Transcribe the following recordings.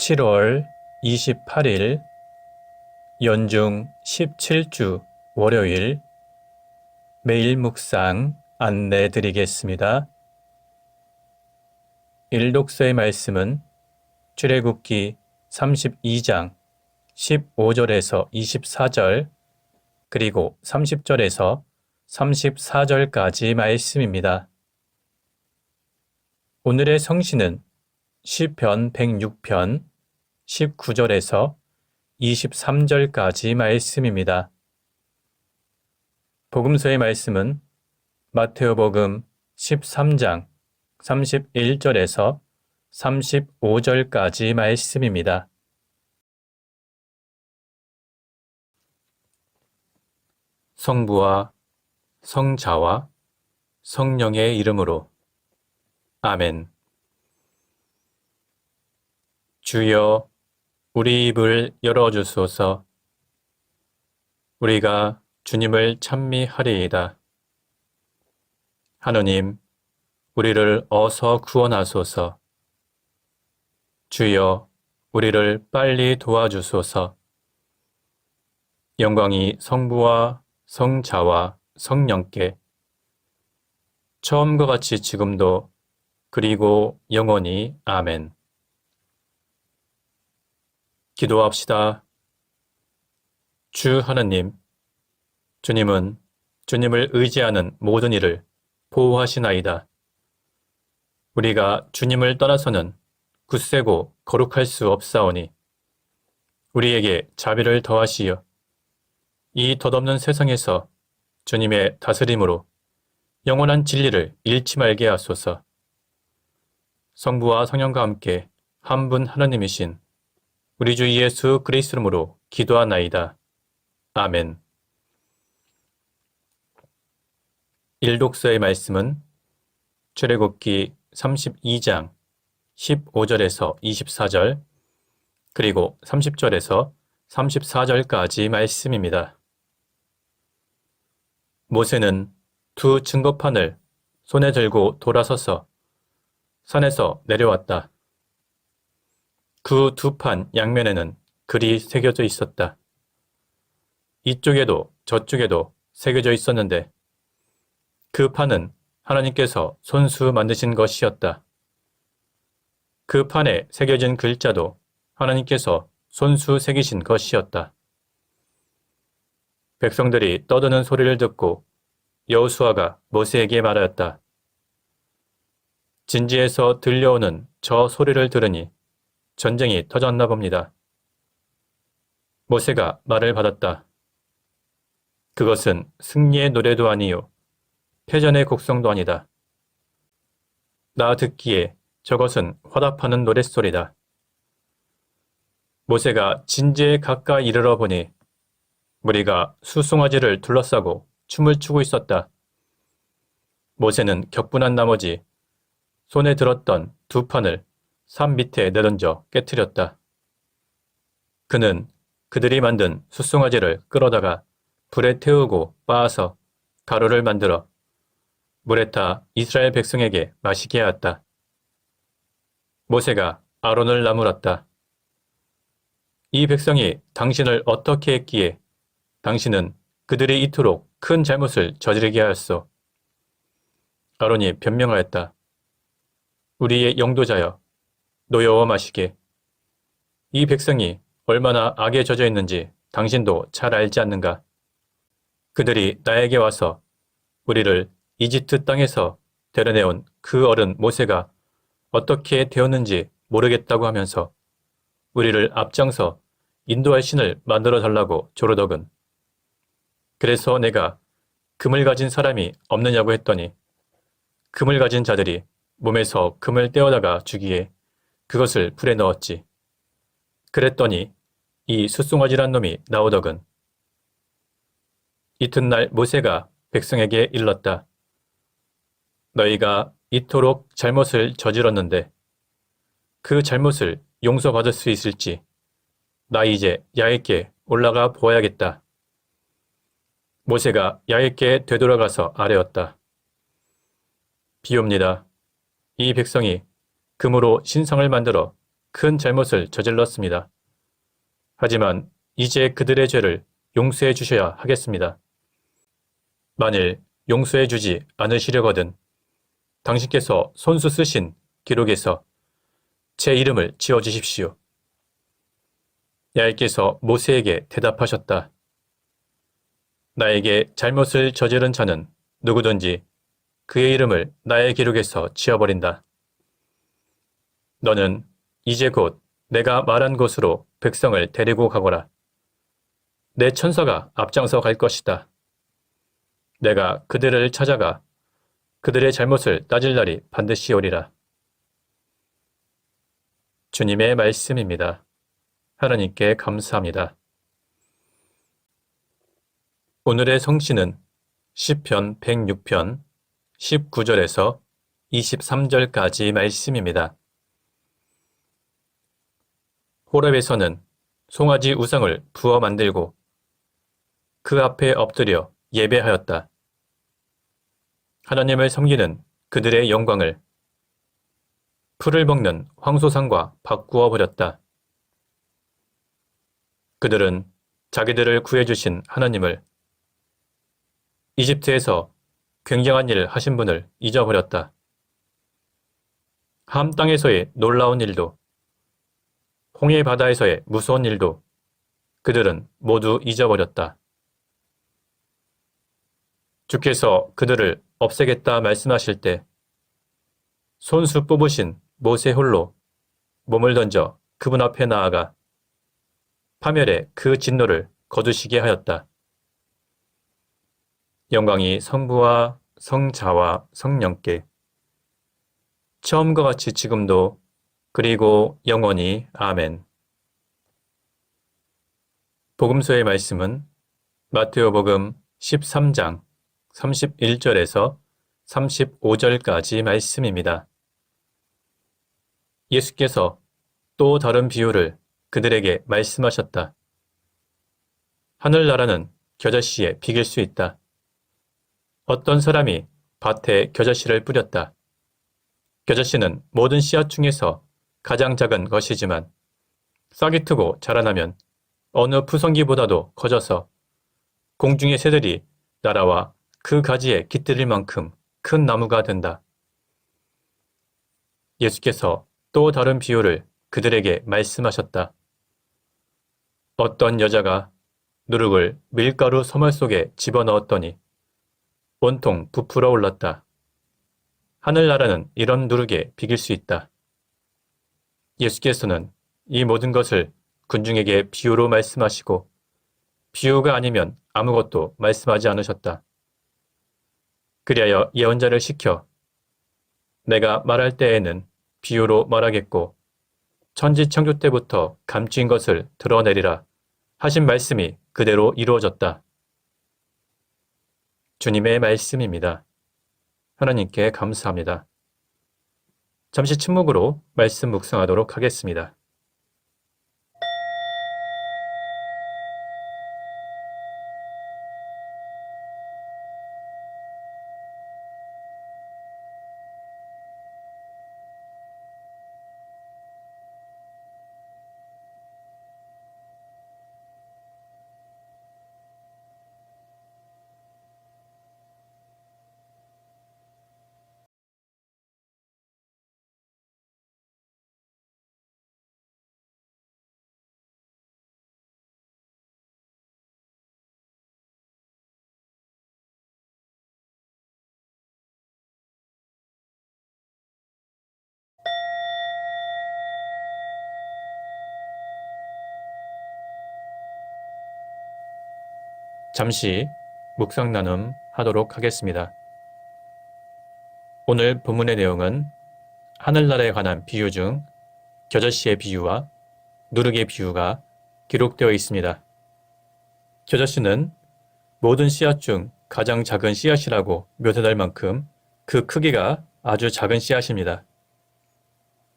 7월 28일 연중 17주 월요일 매일 묵상 안내 드리겠습니다. 일독서의 말씀은 출애굽기 32장 15절에서 24절 그리고 30절에서 34절까지 말씀입니다. 오늘의 성시는 시편 106편 19절에서 23절까지 말씀입니다. 복음서의 말씀은 마테오복음 13장 31절에서 35절까지 말씀입니다. 성부와 성자와 성령의 이름으로 아멘. 주여, 우리 입을 열어주소서. 우리가 주님을 찬미하리이다. 하느님, 우리를 어서 구원하소서. 주여, 우리를 빨리 도와주소서. 영광이 성부와 성자와 성령께 처음과 같이 지금도 그리고 영원히 아멘. 기도합시다. 주 하느님, 주님은 주님을 의지하는 모든 일을 보호하시나이다. 우리가 주님을 떠나서는 굳세고 거룩할 수 없사오니 우리에게 자비를 더하시어 이 덧없는 세상에서 주님의 다스림으로 영원한 진리를 잃지 말게 하소서. 성부와 성령과 함께 한 분 하나님이신 우리 주 예수 그리스도 이름으로 기도하나이다. 아멘. 일독서의 말씀은 출애굽기 32장 15절에서 24절 그리고 30절에서 34절까지 말씀입니다. 모세는 두 증거판을 손에 들고 돌아서서 산에서 내려왔다. 그 두 판 양면에는 글이 새겨져 있었다. 이쪽에도 저쪽에도 새겨져 있었는데 그 판은 하나님께서 손수 만드신 것이었다. 그 판에 새겨진 글자도 하나님께서 손수 새기신 것이었다. 백성들이 떠드는 소리를 듣고 여호수아가 모세에게 말하였다. 진지에서 들려오는 저 소리를 들으니 전쟁이 터졌나 봅니다. 모세가 말을 받았다. 그것은 승리의 노래도 아니요 패전의 곡성도 아니다. 나 듣기에 저것은 화답하는 노랫소리다. 모세가 진지에 가까이 이르러 보니 무리가 수송아지를 둘러싸고 춤을 추고 있었다. 모세는 격분한 나머지 손에 들었던 두 판을 산 밑에 내던져 깨뜨렸다. 그는 그들이 만든 숫송아지를 끌어다가 불에 태우고 빻아서 가루를 만들어 물에 타 이스라엘 백성에게 마시게 하였다. 모세가 아론을 나무랐다. 이 백성이 당신을 어떻게 했기에 당신은 그들이 이토록 큰 잘못을 저지르게 하였소. 아론이 변명하였다. 우리의 영도자여, 노여워 마시게. 이 백성이 얼마나 악에 젖어 있는지 당신도 잘 알지 않는가? 그들이 나에게 와서 우리를 이집트 땅에서 데려내온 그 어른 모세가 어떻게 되었는지 모르겠다고 하면서 우리를 앞장서 인도할 신을 만들어 달라고 조르더군. 그래서 내가 금을 가진 사람이 없느냐고 했더니 금을 가진 자들이 몸에서 금을 떼어다가 주기에 그것을 불에 넣었지. 그랬더니 이 숫송아지란 놈이 나오더군. 이튿날 모세가 백성에게 일렀다. 너희가 이토록 잘못을 저질렀는데 그 잘못을 용서받을 수 있을지 나 이제 야훼께 올라가 보아야겠다. 모세가 야훼께 되돌아가서 아뢰었다. 비옵니다. 이 백성이 금으로 신상을 만들어 큰 잘못을 저질렀습니다. 하지만 이제 그들의 죄를 용서해 주셔야 하겠습니다. 만일 용서해 주지 않으시려거든 당신께서 손수 쓰신 기록에서 제 이름을 지워주십시오. 야훼께서 모세에게 대답하셨다. 나에게 잘못을 저지른 자는 누구든지 그의 이름을 나의 기록에서 지워버린다. 너는 이제 곧 내가 말한 곳으로 백성을 데리고 가거라. 내 천사가 앞장서 갈 것이다. 내가 그들을 찾아가 그들의 잘못을 따질 날이 반드시 오리라. 주님의 말씀입니다. 하나님께 감사합니다. 오늘의 성씨는 시편 106편 19절에서 23절까지 말씀입니다. 호렙에서는 송아지 우상을 부어 만들고 그 앞에 엎드려 예배하였다. 하나님을 섬기는 그들의 영광을 풀을 먹는 황소상과 바꾸어 버렸다. 그들은 자기들을 구해주신 하나님을 이집트에서 굉장한 일을 하신 분을 잊어버렸다. 함 땅에서의 놀라운 일도 홍해 바다에서의 무서운 일도 그들은 모두 잊어버렸다. 주께서 그들을 없애겠다 말씀하실 때 손수 뽑으신 모세 홀로 몸을 던져 그분 앞에 나아가 파멸의 그 진노를 거두시게 하였다. 영광이 성부와 성자와 성령께 처음과 같이 지금도 그리고 영원히 아멘. 복음서의 말씀은 마테오복음 13장 31절에서 35절까지 말씀입니다. 예수께서 또 다른 비유를 그들에게 말씀하셨다. 하늘나라는 겨자씨에 비길 수 있다. 어떤 사람이 밭에 겨자씨를 뿌렸다. 겨자씨는 모든 씨앗 중에서 가장 작은 것이지만 싹이 트고 자라나면 어느 푸성기보다도 커져서 공중의 새들이 날아와 그 가지에 깃들일 만큼 큰 나무가 된다. 예수께서 또 다른 비유를 그들에게 말씀하셨다. 어떤 여자가 누룩을 밀가루 소말 속에 집어넣었더니 온통 부풀어 올랐다. 하늘나라는 이런 누룩에 비길 수 있다. 예수께서는 이 모든 것을 군중에게 비유로 말씀하시고 비유가 아니면 아무것도 말씀하지 않으셨다. 그리하여 예언자를 시켜 내가 말할 때에는 비유로 말하겠고 천지창조 때부터 감추인 것을 드러내리라 하신 말씀이 그대로 이루어졌다. 주님의 말씀입니다. 하나님께 감사합니다. 잠시 침묵으로 말씀 묵상하도록 하겠습니다. 잠시 묵상 나눔 하도록 하겠습니다. 오늘 본문의 내용은 하늘나라에 관한 비유 중 겨자씨의 비유와 누룩의 비유가 기록되어 있습니다. 겨자씨는 모든 씨앗 중 가장 작은 씨앗이라고 묘사될 만큼 그 크기가 아주 작은 씨앗입니다.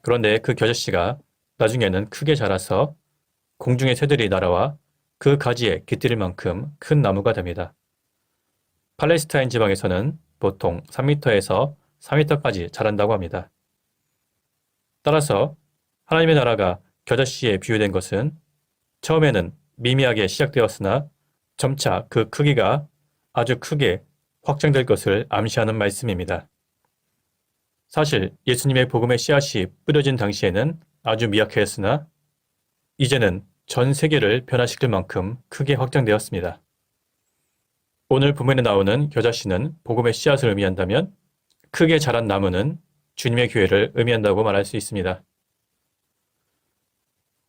그런데 그 겨자씨가 나중에는 크게 자라서 공중의 새들이 날아와 그 가지에 깃들일 만큼 큰 나무가 됩니다. 팔레스타인 지방에서는 보통 3m에서 4m까지 자란다고 합니다. 따라서 하나님의 나라가 겨자씨에 비유된 것은 처음에는 미미하게 시작되었으나 점차 그 크기가 아주 크게 확장될 것을 암시하는 말씀입니다. 사실 예수님의 복음의 씨앗이 뿌려진 당시에는 아주 미약하였으나 이제는 전 세계를 변화시킬 만큼 크게 확장되었습니다. 오늘 본문에 나오는 겨자씨는 복음의 씨앗을 의미한다면 크게 자란 나무는 주님의 교회를 의미한다고 말할 수 있습니다.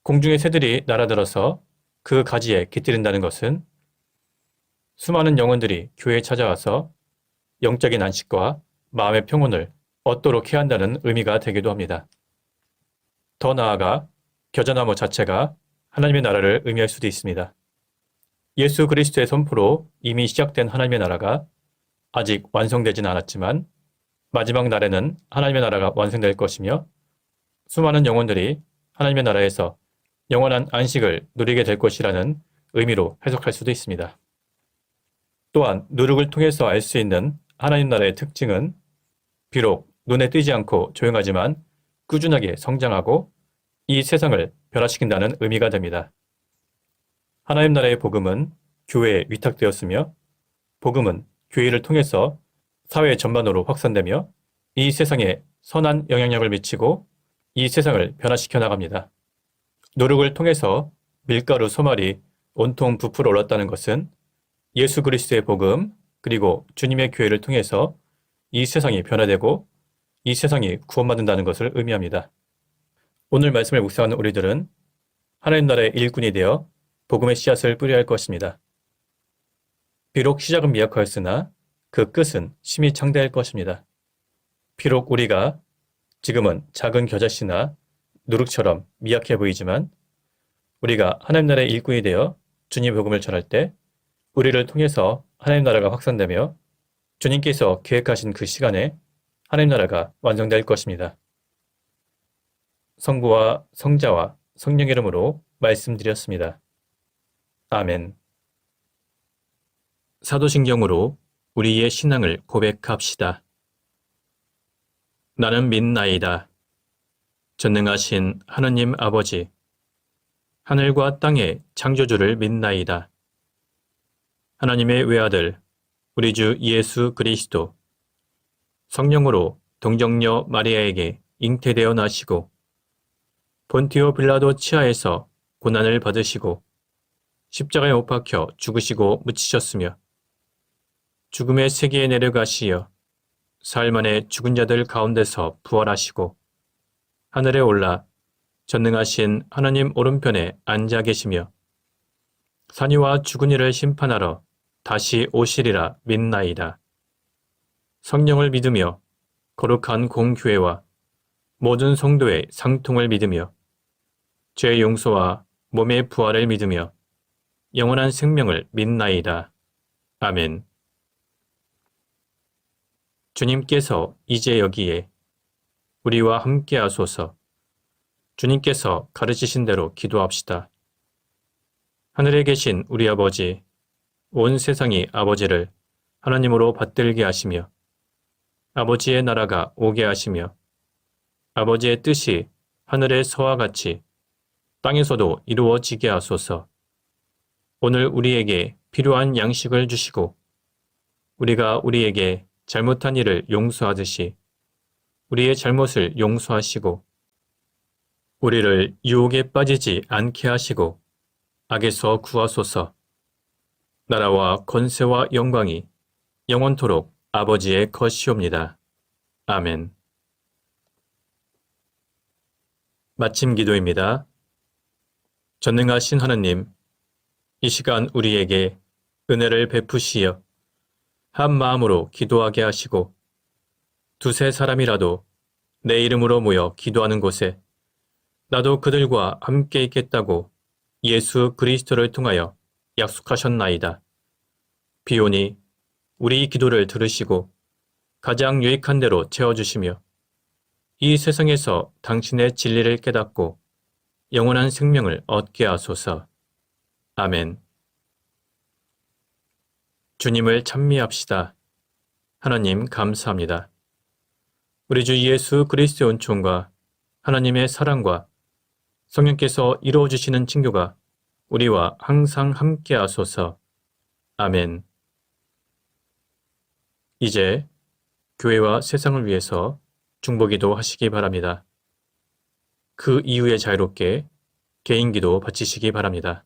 공중의 새들이 날아들어서 그 가지에 깃들인다는 것은 수많은 영혼들이 교회에 찾아와서 영적인 안식과 마음의 평온을 얻도록 해야 한다는 의미가 되기도 합니다. 더 나아가 겨자나무 자체가 하나님의 나라를 의미할 수도 있습니다. 예수 그리스도의 선포로 이미 시작된 하나님의 나라가 아직 완성되진 않았지만 마지막 날에는 하나님의 나라가 완성될 것이며 수많은 영혼들이 하나님의 나라에서 영원한 안식을 누리게 될 것이라는 의미로 해석할 수도 있습니다. 또한 누룩을 통해서 알 수 있는 하나님 나라의 특징은 비록 눈에 띄지 않고 조용하지만 꾸준하게 성장하고 이 세상을 변화시킨다는 의미가 됩니다. 하나님 나라의 복음은 교회에 위탁되었으며 복음은 교회를 통해서 사회 전반으로 확산되며 이 세상에 선한 영향력을 미치고 이 세상을 변화시켜 나갑니다. 누룩을 통해서 밀가루 소말이 온통 부풀어 올랐다는 것은 예수 그리스도의 복음 그리고 주님의 교회를 통해서 이 세상이 변화되고 이 세상이 구원받는다는 것을 의미합니다. 오늘 말씀을 묵상하는 우리들은 하나님 나라의 일꾼이 되어 복음의 씨앗을 뿌려야 할 것입니다. 비록 시작은 미약하였으나 그 끝은 심히 창대할 것입니다. 비록 우리가 지금은 작은 겨자씨나 누룩처럼 미약해 보이지만 우리가 하나님 나라의 일꾼이 되어 주님의 복음을 전할 때 우리를 통해서 하나님 나라가 확산되며 주님께서 계획하신 그 시간에 하나님 나라가 완성될 것입니다. 성부와 성자와 성령 이름으로 말씀드렸습니다. 아멘. 사도신경으로 우리의 신앙을 고백합시다. 나는 믿나이다. 전능하신 하느님 아버지, 하늘과 땅의 창조주를 믿나이다. 하나님의 외아들, 우리 주 예수 그리스도, 성령으로 동정녀 마리아에게 잉태되어 나시고 본티오 빌라도 치하에서 고난을 받으시고 십자가에 못 박혀 죽으시고 묻히셨으며 죽음의 세계에 내려가시어 사흘 만에 죽은 자들 가운데서 부활하시고 하늘에 올라 전능하신 하나님 오른편에 앉아 계시며 산이와 죽은 이를 심판하러 다시 오시리라 믿나이다. 성령을 믿으며 거룩한 공교회와 모든 성도의 상통을 믿으며 죄 용서와 몸의 부활을 믿으며 영원한 생명을 믿나이다. 아멘. 주님께서 이제 여기에 우리와 함께 하소서. 주님께서 가르치신 대로 기도합시다. 하늘에 계신 우리 아버지, 온 세상이 아버지를 하나님으로 받들게 하시며 아버지의 나라가 오게 하시며 아버지의 뜻이 하늘에서와 같이 땅에서도 이루어지게 하소서. 오늘 우리에게 필요한 양식을 주시고 우리가 우리에게 잘못한 일을 용서하듯이 우리의 잘못을 용서하시고 우리를 유혹에 빠지지 않게 하시고 악에서 구하소서. 나라와 권세와 영광이 영원토록 아버지의 것이옵니다. 아멘. 마침 기도입니다. 전능하신 하느님, 이 시간 우리에게 은혜를 베푸시어 한 마음으로 기도하게 하시고 두세 사람이라도 내 이름으로 모여 기도하는 곳에 나도 그들과 함께 있겠다고 예수 그리스도를 통하여 약속하셨나이다. 비오니 우리 기도를 들으시고 가장 유익한 대로 채워주시며 이 세상에서 당신의 진리를 깨닫고 영원한 생명을 얻게 하소서. 아멘. 주님을 찬미합시다. 하나님 감사합니다. 우리 주 예수 그리스도의 은총과 하나님의 사랑과 성령께서 이루어 주시는 친교가 우리와 항상 함께 하소서. 아멘. 이제 교회와 세상을 위해서 중보기도 하시기 바랍니다. 그 이후에 자유롭게 개인기도 바치시기 바랍니다.